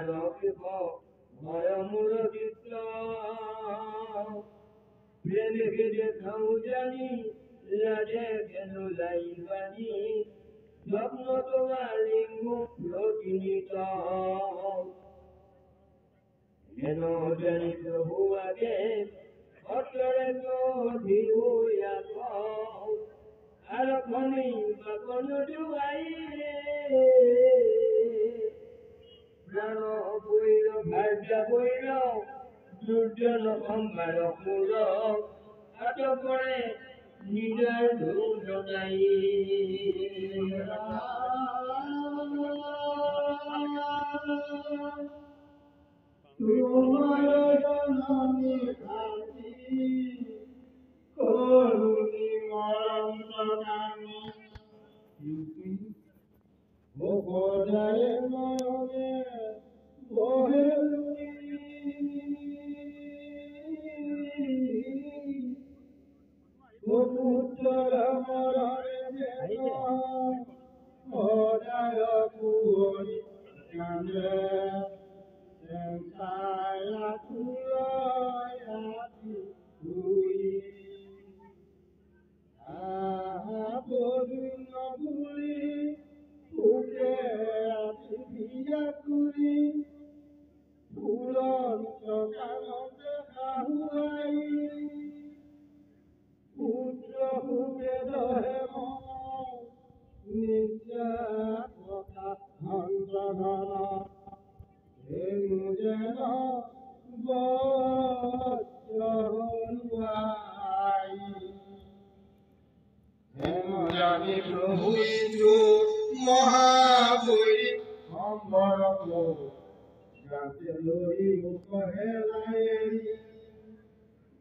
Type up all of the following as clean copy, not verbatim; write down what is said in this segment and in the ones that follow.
মানবিক ভয়মূল চিত্ত প্রেমকে দেখাও জানি লাজে কেন লাইবানি স্বপ্ন তোমার লিঙ্গ প্রতিনিত যেন জানি প্রভু আগে অটরে ধীর হইয়া আর খনি বাকন জুয়াইলে প্রাণ বইল ভাগ্য বইল দুর্জন সম্ভার মূল হাত করে নিজের ধূল নাই তোমার জননী খাতি করুণী মরম প্রণামী ও খোদায়ে মরমে বহে ও পুত্র মরমে খোদায় কুড়ি জানে Sentaya kulayati kui Ahaboduna buli Uke ati biya kuri Pulon sokanonde kahuai Putra huke dohe mono Nitya kota handradana যেন জানি প্রভু মহাবৈ সম্বর গাতে লই কহেলাই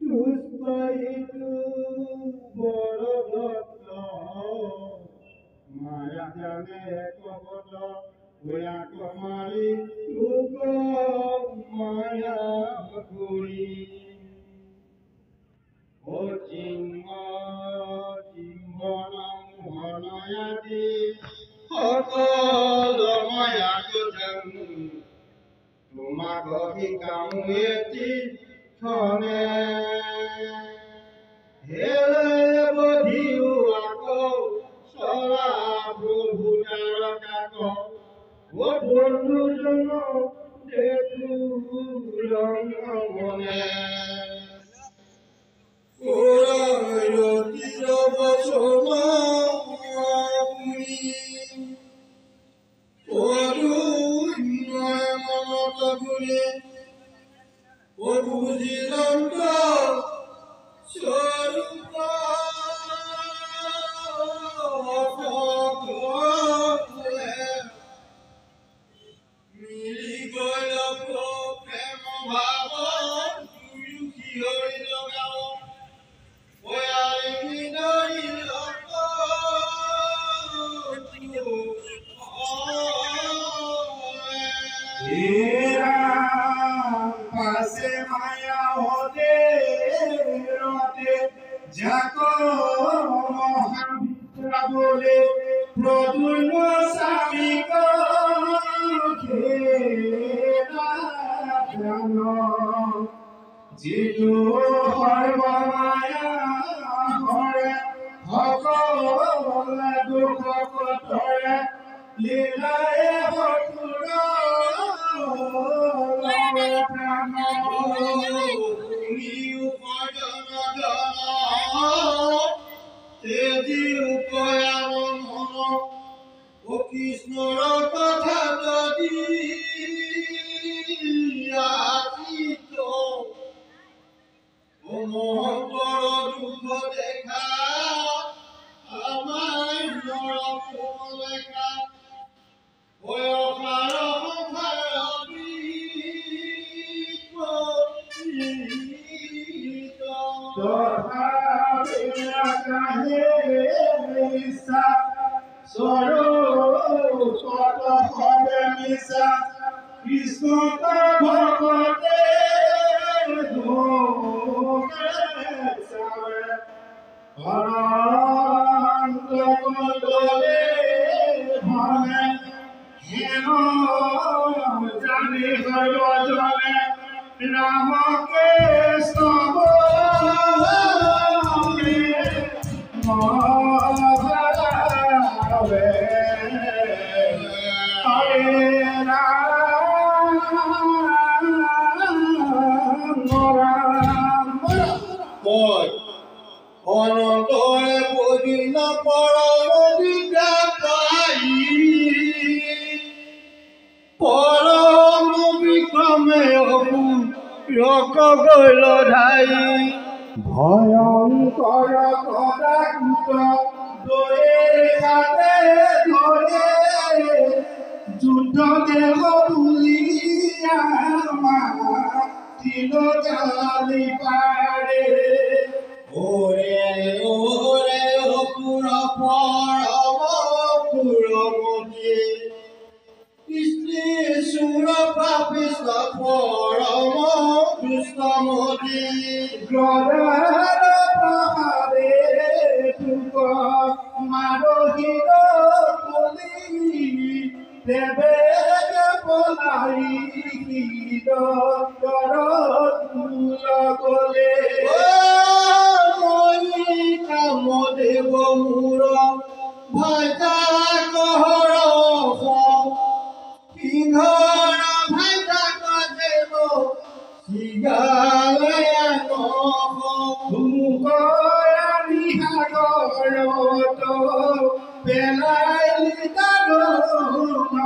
দুষ্পাইতু বড় দত্ত মায়া জানে কপট ওয়া কমালি লোক মায়া করি ও চিম্বনম হনয়াতি সকল মায়া কোজম তোমাক কামুয়েতি ক্ষণে হেলে বধিও আকৌ সরা প্রভু তারকাক ও বন্ধুজন দেখুলং মনে ওরতির বসনাপুরী অরুণ্যয় মমত গুণে ও বুঝিলাম স্বরূপ মিলি গল প্রেম ভাব তুই কি হইল গাও ওয়াই মিনাইল পাশে মায়া হতে রতে যাকো মহাবিদ্যা বলে প্রদুল স্বামী জিতু সর্ব মায়া হরে সকল দুঃখ কতরে লীলায় হতুর প্রাণ উপার্জন জন তেজি উপয়াম মন ও কৃষ্ণর কথা যদি আসিত ও মহত্তর দুঃখ দেখা আমার নরক লেখা ওই অপার কৃষ্ণ ভগতে অনন্ত জানি সর্বজনে রামকে সবে মহাভাবে হরে রাম রাম মই অনন্তৰে পদিন পৰমবিদ্যা পাই পৰম বিক্ৰমে অসুৰক গৈল ধাই ভয়ঙ্কর কদাকুত দয়ে হাতে ধরে যুদ্ধ দেহ তুলিয়া মাতিল জালি পারে ওরে ওরে অসুৰ পৰম অসুৰমতি কৃষ্ণেশ্বৰ পাপিষ্ঠ পৰম দুষ্টমতি গদার প্রহারে তুক মারহির তুলি দেবে পলাই তুল গলে কামদেৱ মূৰ ভাইটা কহৰ সিংহৰ ভাইটা কদেৱ সিগালয়ান ধুমুকয়ানি সাগৰত পেলাইলি দাৰুণ